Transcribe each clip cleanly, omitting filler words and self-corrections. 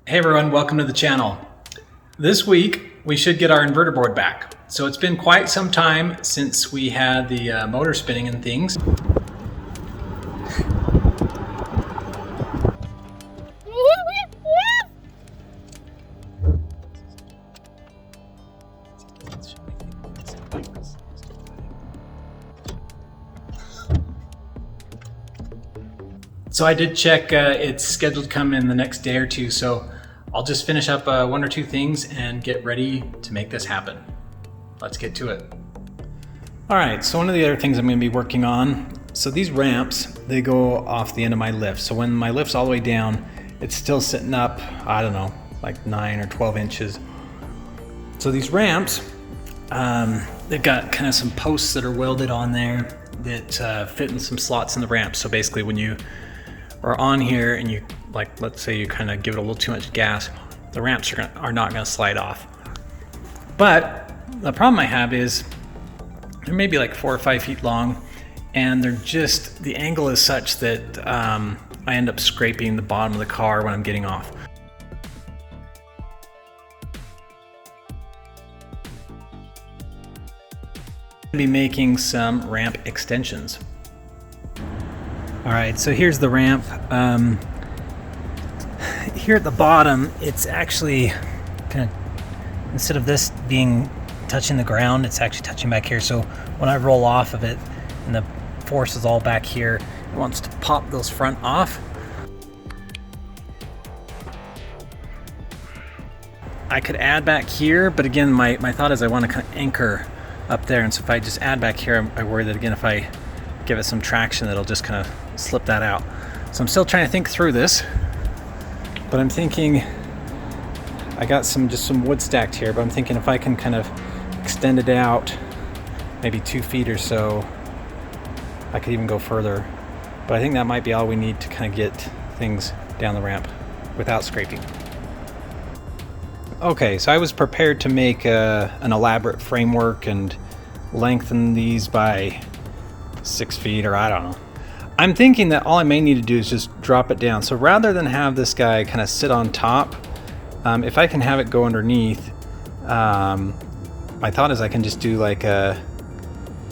Hey everyone, welcome to the channel. This week we should get our inverter board back. So it's been quite some time since we had the motor spinning and things. So I did check, it's scheduled to come in the next day or two, so I'll just finish up one or two things and get ready to make this happen. Let's get to it. All right, so one of the other things I'm gonna be working on, so these ramps, they go off the end of my lift. So when my lift's all the way down, it's still sitting up, I don't know, like 9 or 12 inches. So these ramps, they've got kind of some posts that are welded on there that fit in some slots in the ramp. So basically when you are on here and you, like, let's say you kind of give it a little too much gas, the ramps are not going to slide off. But the problem I have is they're maybe like 4 or 5 feet long, and they're just, the angle is such that I end up scraping the bottom of the car when I'm getting off. I'll be making some ramp extensions. All right, so here's the ramp. Here at the bottom, it's actually kind of, instead of this being touching the ground, it's actually touching back here. So when I roll off of it and the force is all back here, it wants to pop those front off. I could add back here, but again, my thought is I want to kind of anchor up there. And so if I just add back here, I worry that again, if I give it some traction, that'll just kind of slip that out. So I'm still trying to think through this, but I'm thinking I got just some wood stacked here, but I'm thinking if I can kind of extend it out maybe 2 feet or so, I could even go further. But I think that might be all we need to kind of get things down the ramp without scraping. Okay, so I was prepared to make an elaborate framework and lengthen these by 6 feet, or I don't know. I'm thinking that all I may need to do is just drop it down. So rather than have this guy kind of sit on top, if I can have it go underneath, my thought is I can just do like a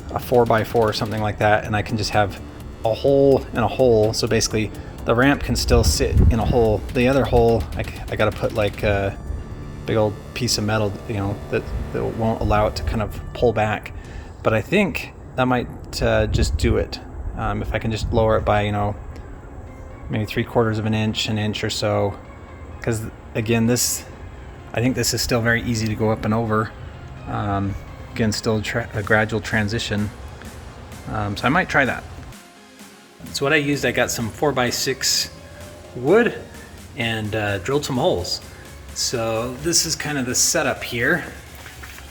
4x4 or something like that, and I can just have a hole and a hole. So basically the ramp can still sit in a hole. The other hole, I got to put like a big old piece of metal, you know, that won't allow it to kind of pull back. But I think that might just do it. If I can just lower it by, you know, maybe 3/4 of an inch or so. Because again, I think this is still very easy to go up and over. Again, still a gradual transition. So I might try that. So what I used, I got some 4x6 wood and drilled some holes. So this is kind of the setup here.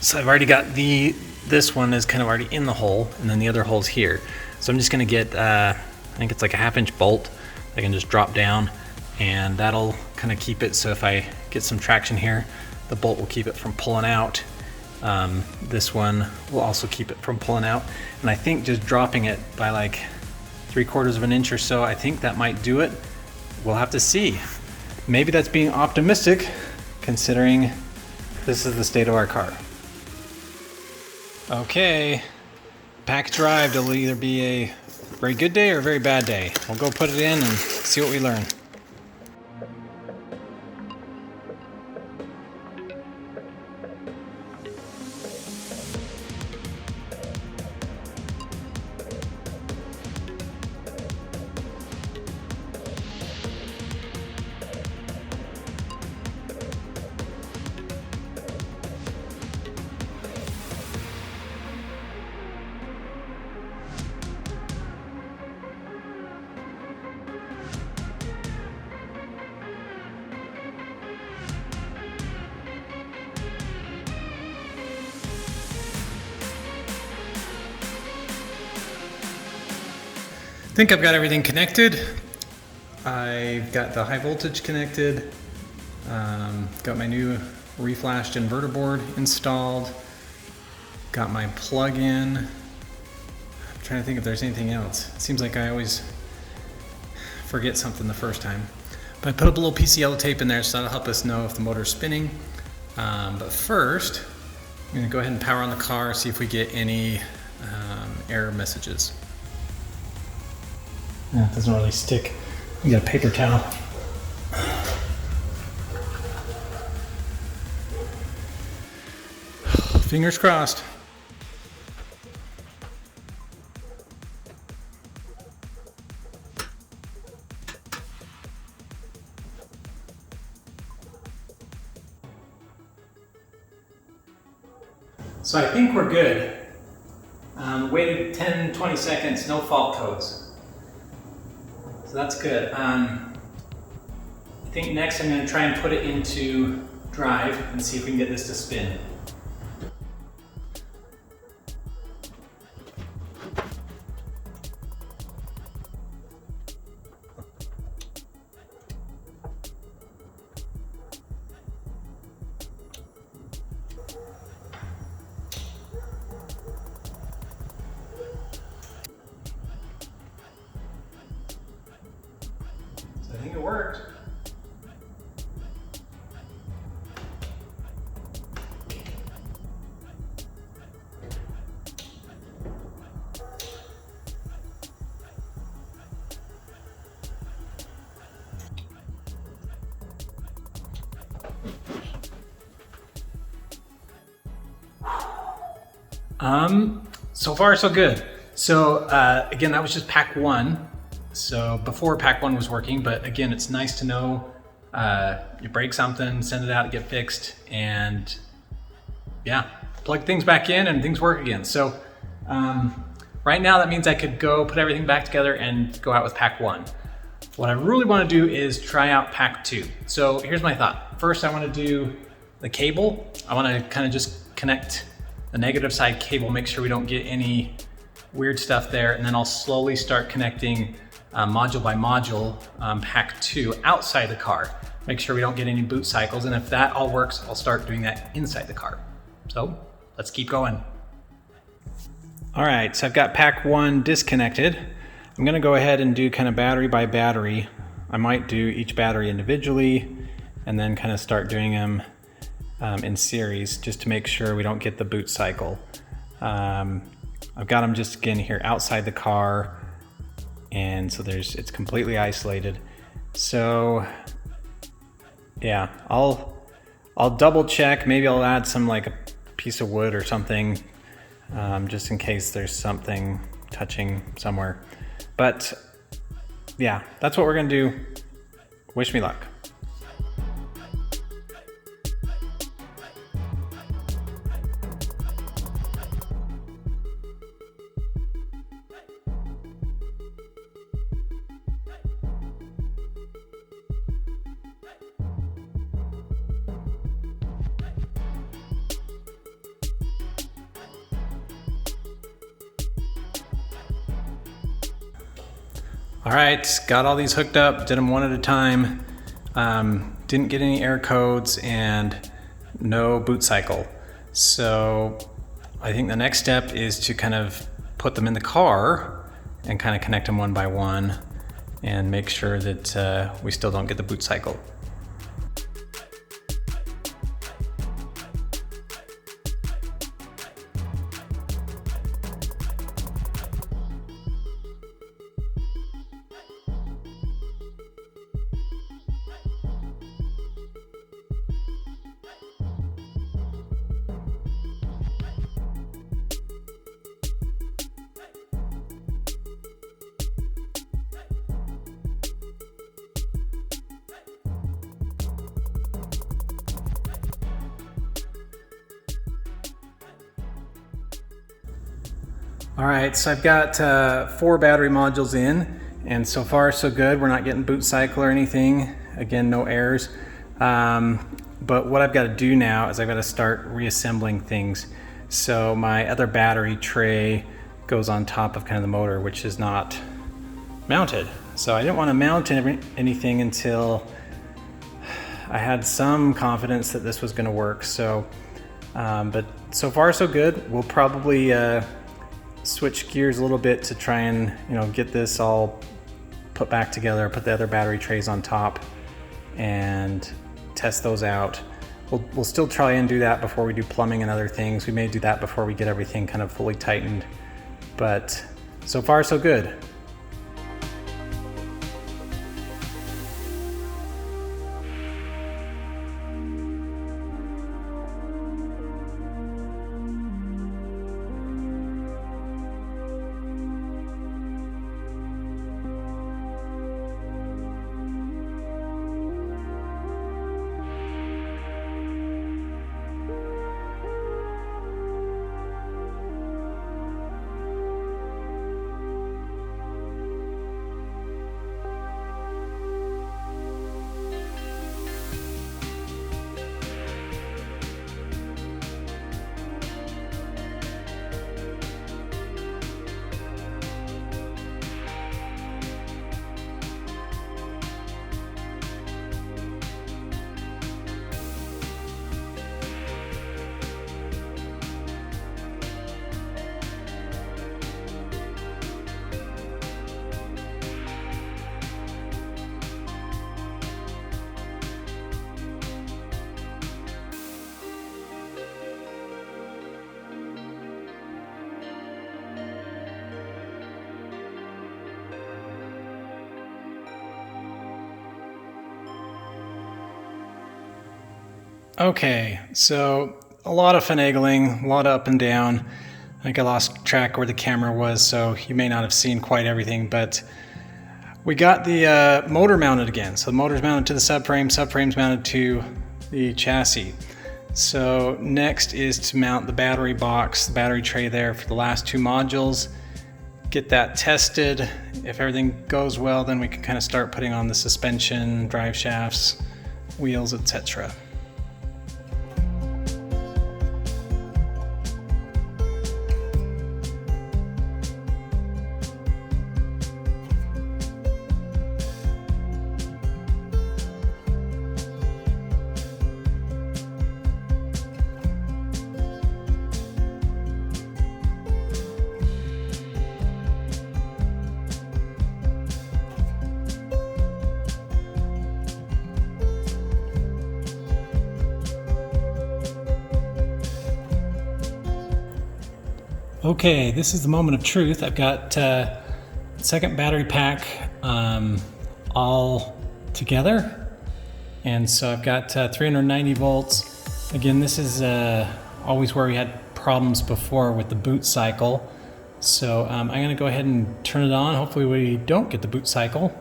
So I've already got this one is kind of already in the hole, and then the other hole's here. So I'm just gonna get, I think it's like a 1/2 inch bolt. I can just drop down, and that'll kind of keep it. So if I get some traction here, the bolt will keep it from pulling out. This one will also keep it from pulling out. And I think just dropping it by like 3/4 of an inch or so, I think that might do it. We'll have to see. Maybe that's being optimistic, considering this is the state of our car. Okay, package arrived. It'll either be a very good day or a very bad day. We'll go put it in and see what we learn. I think I've got everything connected. I've got the high voltage connected, got my new reflashed inverter board installed, got my plug-in. I'm trying to think if there's anything else. It seems like I always forget something the first time. But I put a little PCL tape in there, so that'll help us know if the motor's spinning. But first, I'm gonna go ahead and power on the car, see if we get any error messages. Yeah, it doesn't really stick. You got a paper towel. Fingers crossed. So I think we're good. Waited 10-20 seconds, no fault codes. So that's good. I think next I'm going to try and put it into drive and see if we can get this to spin. I think it worked. So far so good. So again, that was just pack one. So before pack one was working, but again, it's nice to know you break something, send it out, get fixed, and yeah, plug things back in and things work again. So right now that means I could go put everything back together and go out with pack one. What I really want to do is try out pack two. So here's my thought. First, I want to do the cable. I want to kind of just connect the negative side cable, make sure we don't get any weird stuff there, and then I'll slowly start connecting module by module, pack two outside the car. Make sure we don't get any boot cycles, and if that all works, I'll start doing that inside the car. So let's keep going. All right, so I've got pack one disconnected. I'm gonna go ahead and do kind of battery by battery. I might do each battery individually and then kind of start doing them in series just to make sure we don't get the boot cycle. I've got them just again here outside the car, and so it's completely isolated. So yeah, I'll double check. Maybe I'll add some like a piece of wood or something, just in case there's something touching somewhere. But yeah, that's what we're gonna do. Wish me luck. All right, got all these hooked up, did them one at a time. Didn't get any error codes and no boot cycle. So I think the next step is to kind of put them in the car and kind of connect them one by one and make sure that we still don't get the boot cycle. All right, so I've got 4 battery modules in, and so far so good. We're not getting boot cycle or anything. Again, no errors. But what I've got to do now is I've got to start reassembling things. So my other battery tray goes on top of kind of the motor, which is not mounted. So I didn't want to mount anything until I had some confidence that this was going to work. So, but so far so good. We'll probably switch gears a little bit to try and get this all put back together, put the other battery trays on top, and test those out. We'll still try and do that before we do plumbing and other things. We may do that before we get everything kind of fully tightened, but so far so good. Okay, so a lot of finagling, a lot of up and down. I think I lost track where the camera was, so you may not have seen quite everything, but we got the motor mounted again. So the motor's mounted to the subframe's mounted to the chassis. So next is to mount the battery box, the battery tray there for the last two modules. Get that tested. If everything goes well, then we can kind of start putting on the suspension, drive shafts, wheels, etc. Okay, this is the moment of truth. I've got second battery pack all together, and so I've got 390 volts. Again, this is always where we had problems before with the boot cycle. So I'm going to go ahead and turn it on. Hopefully we don't get the boot cycle,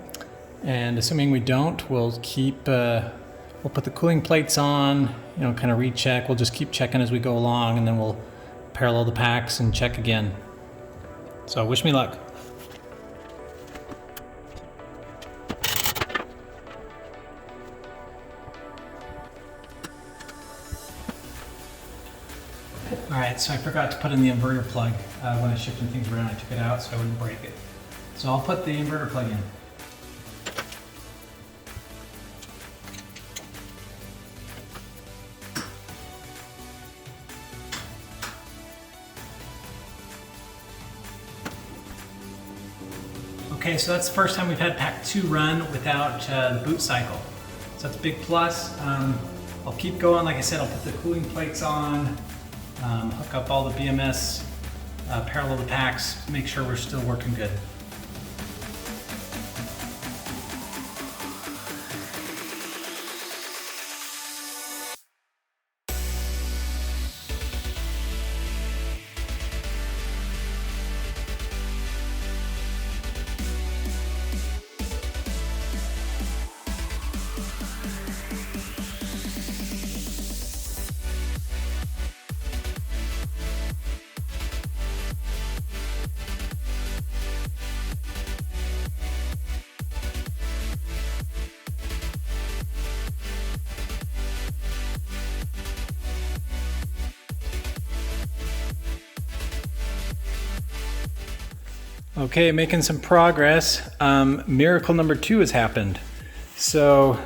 and assuming we don't, we'll put the cooling plates on, kind of recheck. We'll just keep checking as we go along, and then we'll parallel the packs and check again. So wish me luck. Alright, so I forgot to put in the inverter plug when I was shifting things around. I took it out so I wouldn't break it. So I'll put the inverter plug in. Okay, so that's the first time we've had pack 2 run without the boot cycle. So that's a big plus. I'll keep going. Like I said, I'll put the cooling plates on, hook up all the BMS, parallel the packs, make sure we're still working good. Okay, making some progress. Miracle number 2 has happened. So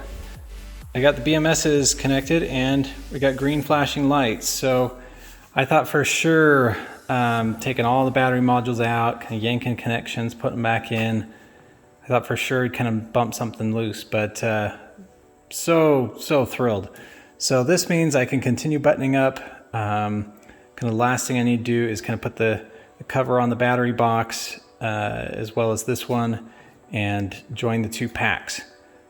I got the BMSs connected and we got green flashing lights. So I thought for sure taking all the battery modules out, kind of yanking connections, putting them back in. I thought for sure it'd kind of bump something loose, but so thrilled. So this means I can continue buttoning up. Kind of last thing I need to do is kind of put the cover on the battery box as well as this one and join the two packs.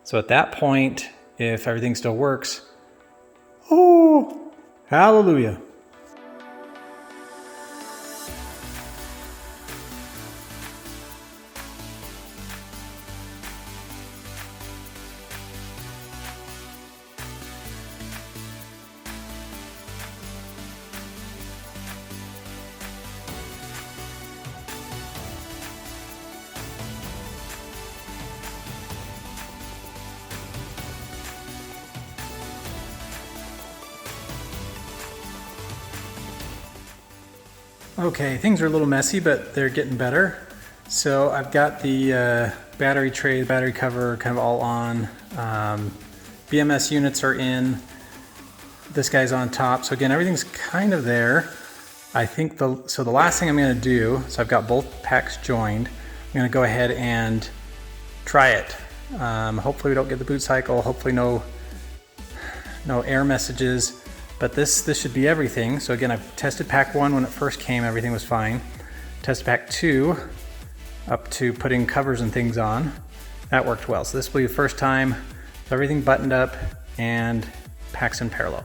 So at that point, if everything still works, oh, hallelujah. Okay, things are a little messy, but they're getting better. So I've got the battery tray, the battery cover kind of all on. BMS units are in. This guy's on top. So again, everything's kind of there. I think the last thing I'm gonna do, so I've got both packs joined. I'm gonna go ahead and try it. Hopefully we don't get the boot cycle. Hopefully no error messages. But this should be everything. So again, I've tested pack 1 when it first came, everything was fine. Tested pack 2 up to putting covers and things on. That worked well. So this will be the first time, so everything buttoned up and packs in parallel.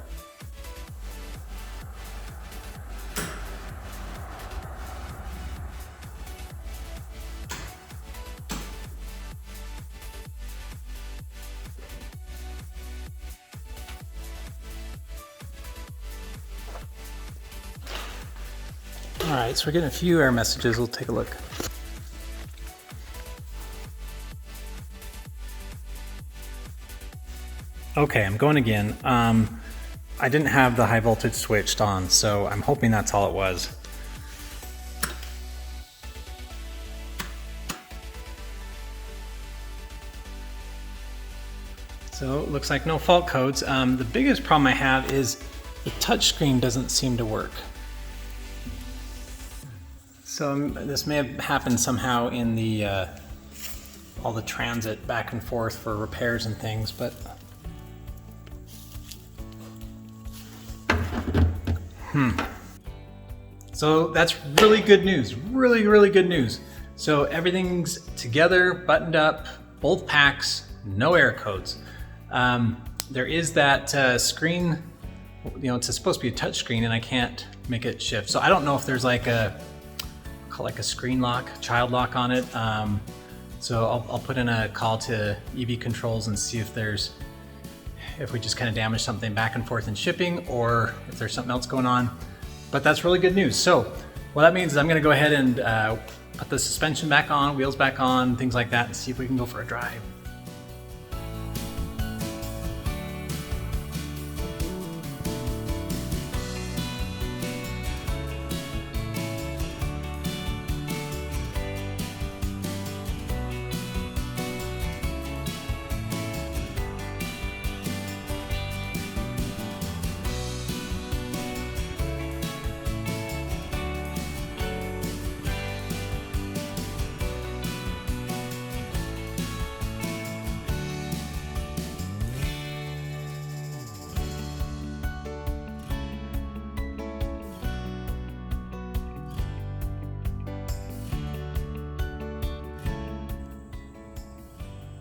All right, so we're getting a few error messages. We'll take a look. Okay, I'm going again. I didn't have the high voltage switched on, so I'm hoping that's all it was. So it looks like no fault codes. The biggest problem I have is the touchscreen doesn't seem to work. So this may have happened somehow in the all the transit back and forth for repairs and things, but So that's really good news, really good news. So everything's together, buttoned up, both packs, no error codes. There is that screen, you know, it's supposed to be a touch screen and I can't make it shift. So I don't know if there's like a screen lock, child lock on it. So I'll put in a call to EV Controls and see if we just kind of damage something back and forth in shipping or if there's something else going on. But that's really good news. So what that means is I'm gonna go ahead and put the suspension back on, wheels back on, things like that, and see if we can go for a drive.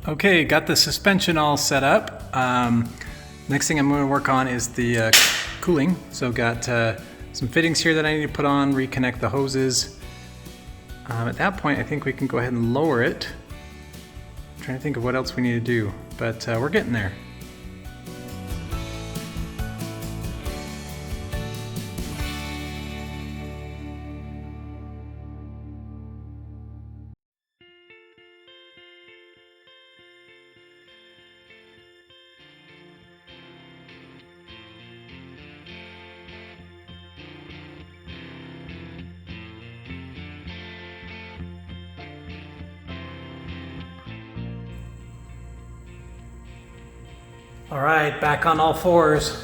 Okay, got the suspension all set up. Next thing I'm going to work on is the cooling. So got some fittings here that I need to put on, reconnect the hoses. At that point, I think we can go ahead and lower it. I'm trying to think of what else we need to do, but we're getting there. All right, back on all fours.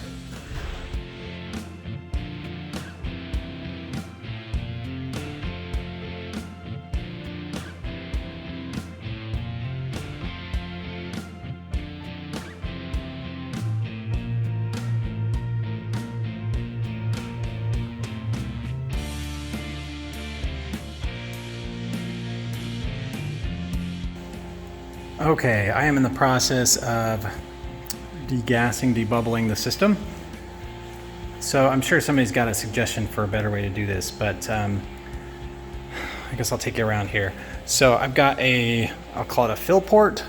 Okay, I am in the process of degassing, debubbling the system. So I'm sure somebody's got a suggestion for a better way to do this, but I guess I'll take you around here. So I've got I'll call it a fill port.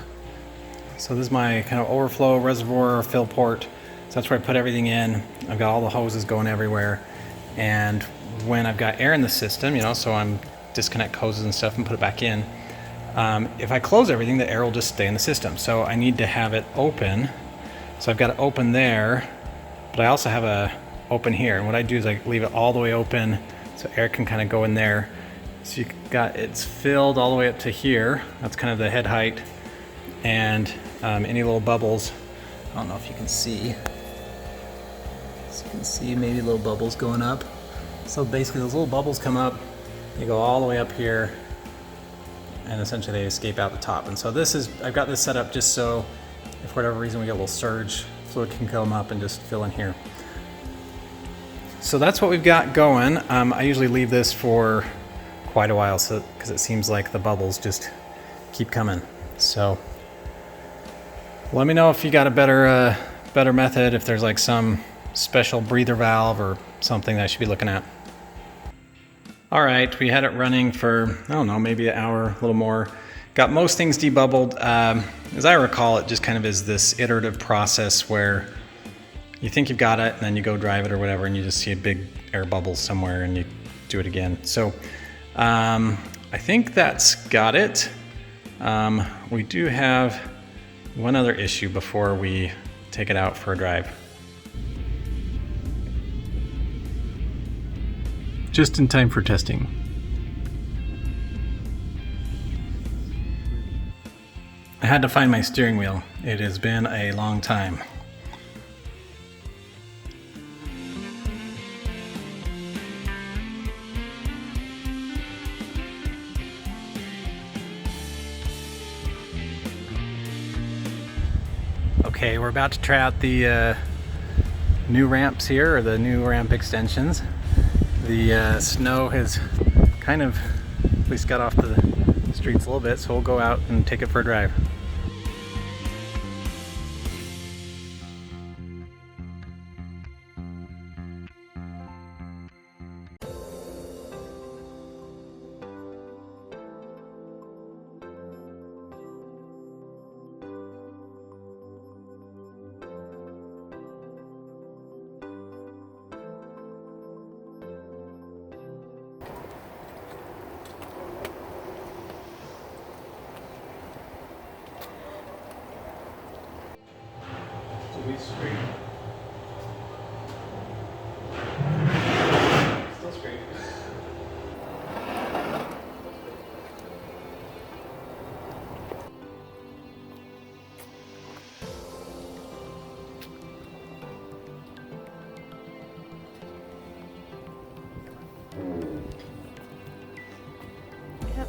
So this is my kind of overflow reservoir fill port. So that's where I put everything in. I've got all the hoses going everywhere. And when I've got air in the system, you know, so I'm disconnect hoses and stuff and put it back in. If I close everything, the air will just stay in the system. So I need to have it open. So I've got it open there, but I also have a open here. And what I do is I leave it all the way open so air can kind of go in there. So it's filled all the way up to here. That's kind of the head height. And any little bubbles, I don't know if you can see. So you can see maybe little bubbles going up. So basically those little bubbles come up, they go all the way up here, and essentially they escape out the top. And so I've got this set up just so if for whatever reason we get a little surge, fluid can come up and just fill in here. So that's what we've got going. I usually leave this for quite a while because it seems like the bubbles just keep coming. So let me know if you got a better method, if there's like some special breather valve or something that I should be looking at. All right, we had it running for, I don't know, maybe an hour, a little more. Got most things debubbled. As I recall, it just kind of is this iterative process where you think you've got it and then you go drive it or whatever and you just see a big air bubble somewhere and you do it again. So I think that's got it. We do have one other issue before we take it out for a drive. Just in time for testing. I had to find my steering wheel. It has been a long time. Okay, we're about to try out the new ramps here, or the new ramp extensions. The snow has kind of at least got off the streets a little bit, so we'll go out and take it for a drive. Straight. Still straight. Yep.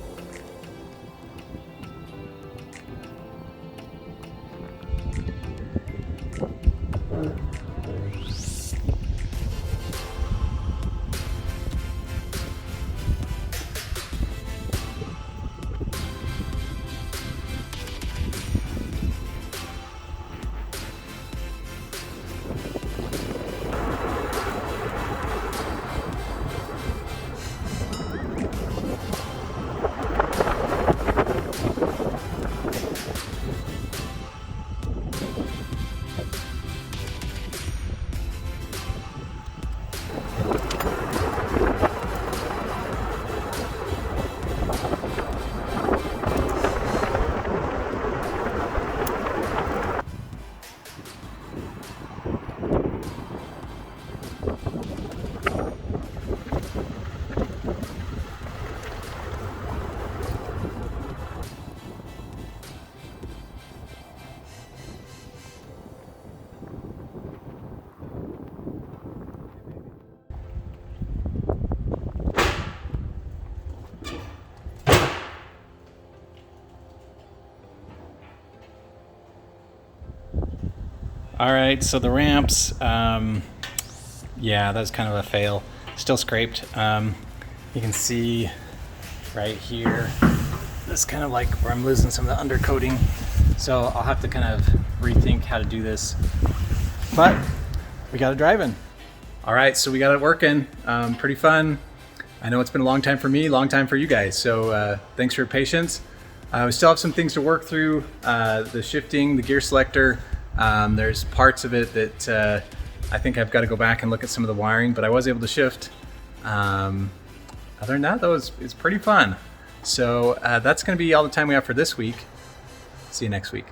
All right, so the ramps, yeah, that's kind of a fail. Still scraped. You can see right here, this kind of like where I'm losing some of the undercoating. So I'll have to kind of rethink how to do this, but we got it driving. All right, so we got it working. Pretty fun. I know it's been a long time for me, long time for you guys. So thanks for your patience. We still have some things to work through. The shifting, the gear selector. There's parts of it that I think I've got to go back and look at some of the wiring, but I was able to shift. Other than that, though, it's pretty fun. So that's going to be all the time we have for this week. See you next week.